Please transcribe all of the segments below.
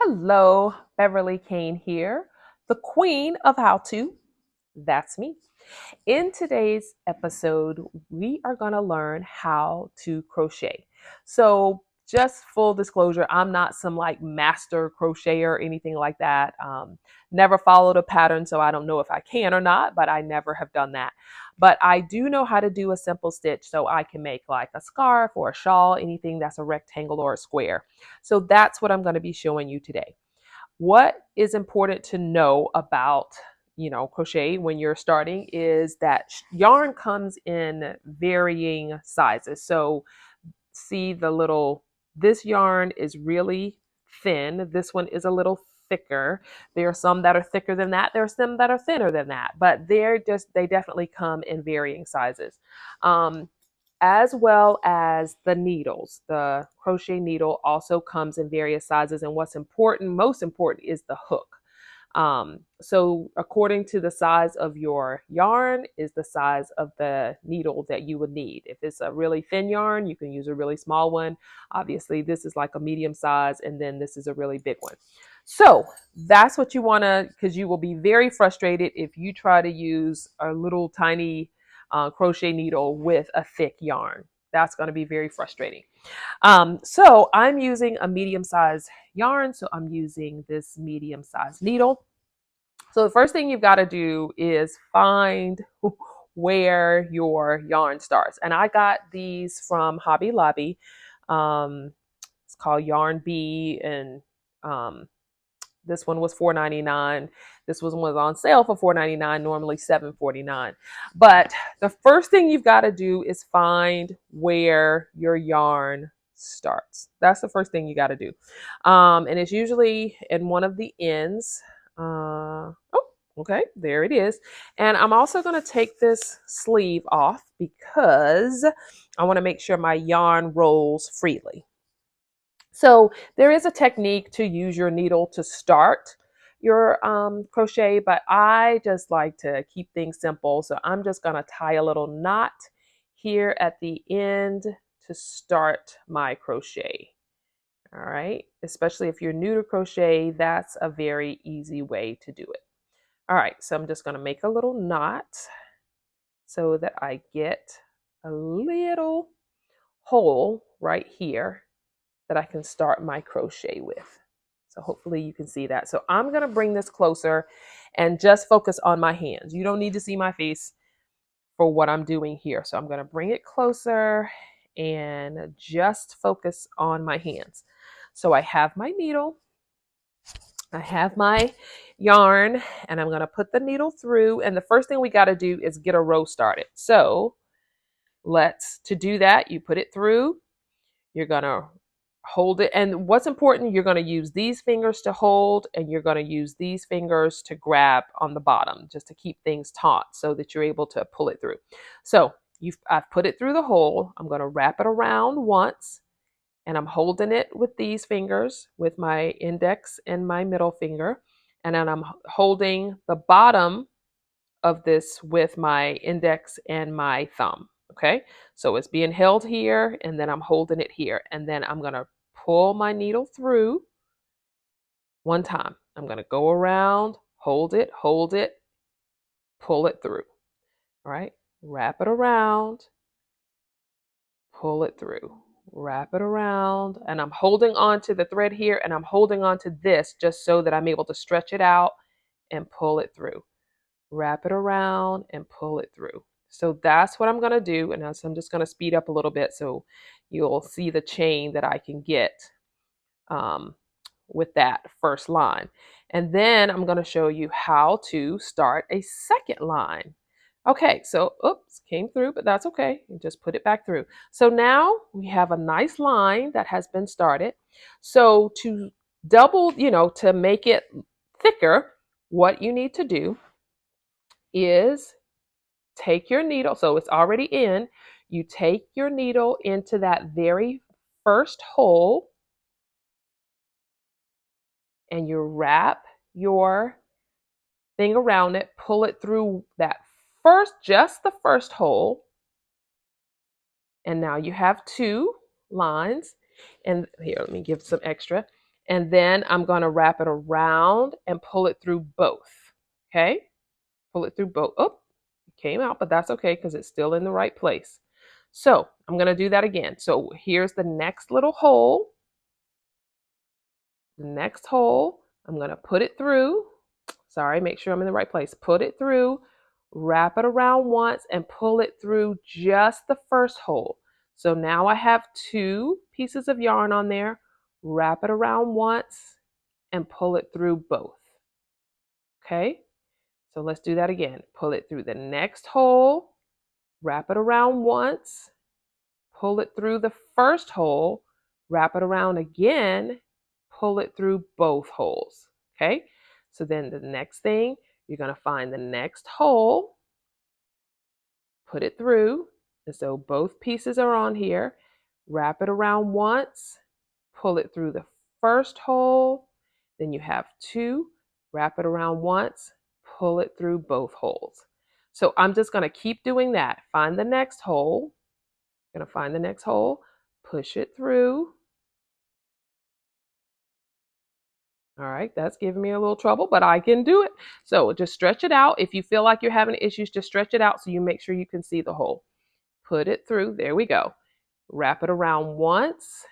Hello, Beverly Kane here, the queen of how to. That's me. In today's episode, we are going to learn how to crochet. So, just full disclosure, I'm not some like master crocheter or anything like that. Never followed a pattern, so I don't know if I can or not, but I never have done that. But I do know how to do a simple stitch so I can make like a scarf or a shawl, anything that's a rectangle or a square. So, that's what I'm going to be showing you today. What is important to know about crochet when you're starting is that yarn comes in varying sizes. So see the little, this yarn is really thin, this one is a little thicker. There are some that are thicker than that, there are some that are thinner than that, but they definitely come in varying sizes. As well as the needles. The crochet needle also comes in various sizes, and what's important, most important, is the hook. So according to the size of your yarn is the size of the needle that you would need. If it's a really thin yarn, you can use a really small one. Obviously, this is like a medium size, and then this is a really big one. So that's what you want to, because you will be very frustrated if you try to use a little tiny crochet needle with a thick yarn. That's going to be very frustrating. So I'm using a medium size yarn. So I'm using this medium size needle. So the first thing you've got to do is find where your yarn starts. And I got these from Hobby Lobby. It's called Yarn Bee, and this one was $4.99. This was on sale for $4.99, normally $7.49. But the first thing you've got to do is find where your yarn starts. That's the first thing you got to do. And it's usually in one of the ends. Oh, okay, there it is. And I'm also going to take this sleeve off because I want to make sure my yarn rolls freely. So there is a technique to use your needle to start your crochet, but I just like to keep things simple. So I'm just going to tie a little knot here at the end to start my crochet. All right, especially if you're new to crochet, that's a very easy way to do it. All right, so I'm just going to make a little knot so that I get a little hole right here that I can start my crochet with. So hopefully you can see that. So I'm going to bring this closer and just focus on my hands. You don't need to see my face for what I'm doing here. So I'm going to bring it closer and just focus on my hands. So I have my needle, I have my yarn, and I'm going to put the needle through. And the first thing we got to do is get a row started. So to do that, you put it through. You're going to hold it. And what's important, you're going to use these fingers to hold, and you're going to use these fingers to grab on the bottom just to keep things taut so that you're able to pull it through. So I've put it through the hole. I'm going to wrap it around once, and I'm holding it with these fingers, with my index and my middle finger. And then I'm holding the bottom of this with my index and my thumb. Okay, so it's being held here, and then I'm holding it here, and then I'm going to pull my needle through one time. I'm going to go around, hold it, pull it through. All right, wrap it around, pull it through, wrap it around, and I'm holding on to the thread here, and I'm holding on to this just so that I'm able to stretch it out and pull it through. Wrap it around and pull it through. So that's what I'm going to do. And so I'm just going to speed up a little bit so you'll see the chain that I can get with that first line. And then I'm going to show you how to start a second line. Okay, so oops, came through, but that's okay. You just put it back through. So now we have a nice line that has been started. So to to make it thicker, what you need to do is take your needle, so it's already in, you take your needle into that very first hole and you wrap your thing around it, pull it through that just the first hole, and now you have two lines. And here, let me give some extra. And then I'm going to wrap it around and pull it through both. Okay, pull it through both. Oh, it came out, but that's okay because it's still in the right place. So I'm going to do that again. So here's the next little hole. The next hole, I'm going to put it through. Sorry, make sure I'm in the right place. Put it through, wrap it around once, and pull it through just the first hole. So now I have 2 pieces of yarn on there. Wrap it around once and pull it through both. Okay, so let's do that again. Pull it through the next hole, wrap it around once, pull it through the first hole, wrap it around again, pull it through both holes. Okay, so then the next thing, you're going to find the next hole, put it through, and so both pieces are on here. Wrap it around once, pull it through the first hole, then you have 2, wrap it around once, pull it through both holes. So I'm just going to keep doing that. Find the next hole, going to find the next hole, push it through. All right, that's giving me a little trouble, but I can do it. So just stretch it out. If you feel like you're having issues, just stretch it out so you make sure you can see the hole. Put it through. There we go. Wrap it around once,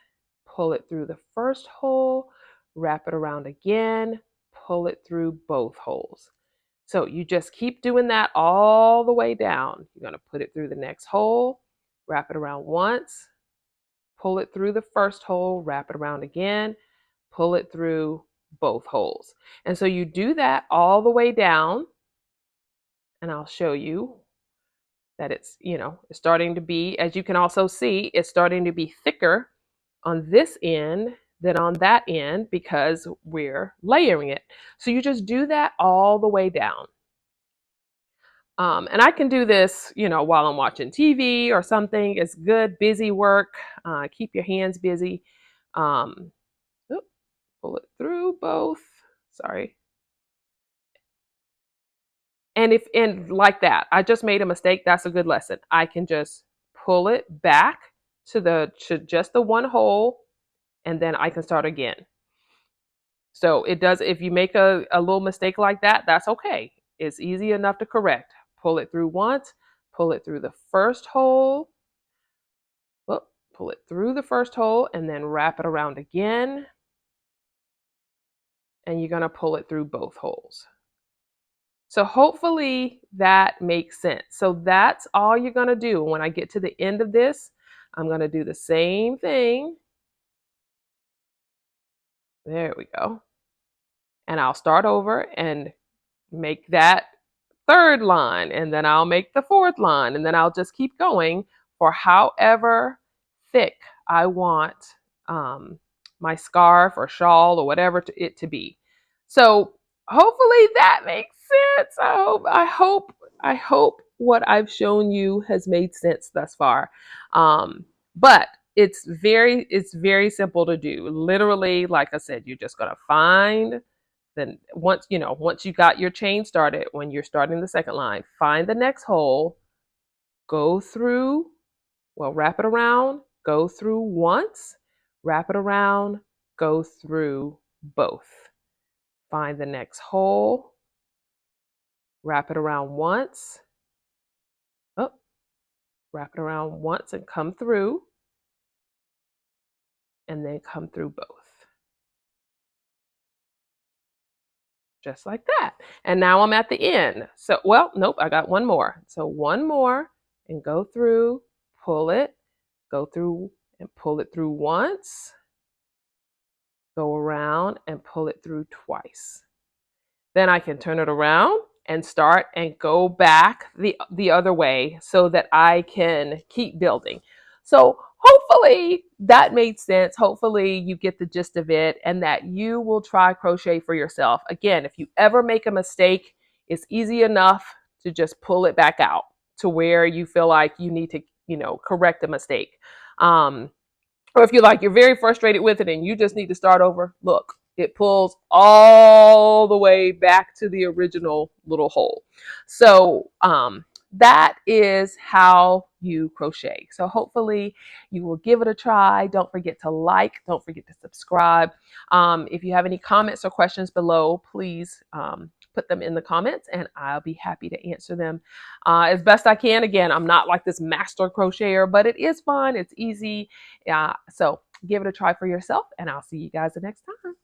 pull it through the first hole, wrap it around again, pull it through both holes. So you just keep doing that all the way down. You're going to put it through the next hole, wrap it around once, pull it through the first hole, wrap it around again, pull it through both holes. And so you do that all the way down, and I'll show you that it's, it's starting to be, as you can also see, it's starting to be thicker on this end than on that end because we're layering it. So you just do that all the way down. And I can do this, while I'm watching TV or something. It's good, busy work. Keep your hands busy. Pull it through both. Sorry. And like that, I just made a mistake. That's a good lesson. I can just pull it back to just the one hole, and then I can start again. So it does, if you make a little mistake like that, that's okay. It's easy enough to correct. Pull it through once, pull it through the first hole, pull it through the first hole, and then wrap it around again. And you're going to pull it through both holes. So hopefully that makes sense. So that's all you're going to do. When I get to the end of this, I'm going to do the same thing. There we go. And I'll start over and make that third line, and then I'll make the fourth line, and then I'll just keep going for however thick I want my scarf or shawl or whatever it to be. So hopefully that makes sense. I hope what I've shown you has made sense thus far. But it's very simple to do. Literally, like I said, you're just gonna find. Then once you got your chain started, when you're starting the second line, find the next hole, go through, wrap it around, go through once, wrap it around, go through both. Find the next hole, wrap it around once, wrap it around once and come through, and then come through both. Just like that. And now I'm at the end. So, nope, I got one more. So one more and go through, pull it, go through and pull it through once, go around and pull it through twice. Then I can turn it around and start and go back the other way so that I can keep building. So hopefully that made sense. Hopefully you get the gist of it and that you will try crochet for yourself. Again, if you ever make a mistake, it's easy enough to just pull it back out to where you feel like you need to, correct a mistake. Or if you're very frustrated with it and you just need to start over, look, it pulls all the way back to the original little hole. So that is how you crochet. So hopefully you will give it a try. Don't forget to like, don't forget to subscribe. If you have any comments or questions below, please put them in the comments and I'll be happy to answer them as best I can. Again, I'm not like this master crocheter, but it is fun. It's easy. So give it a try for yourself and I'll see you guys the next time.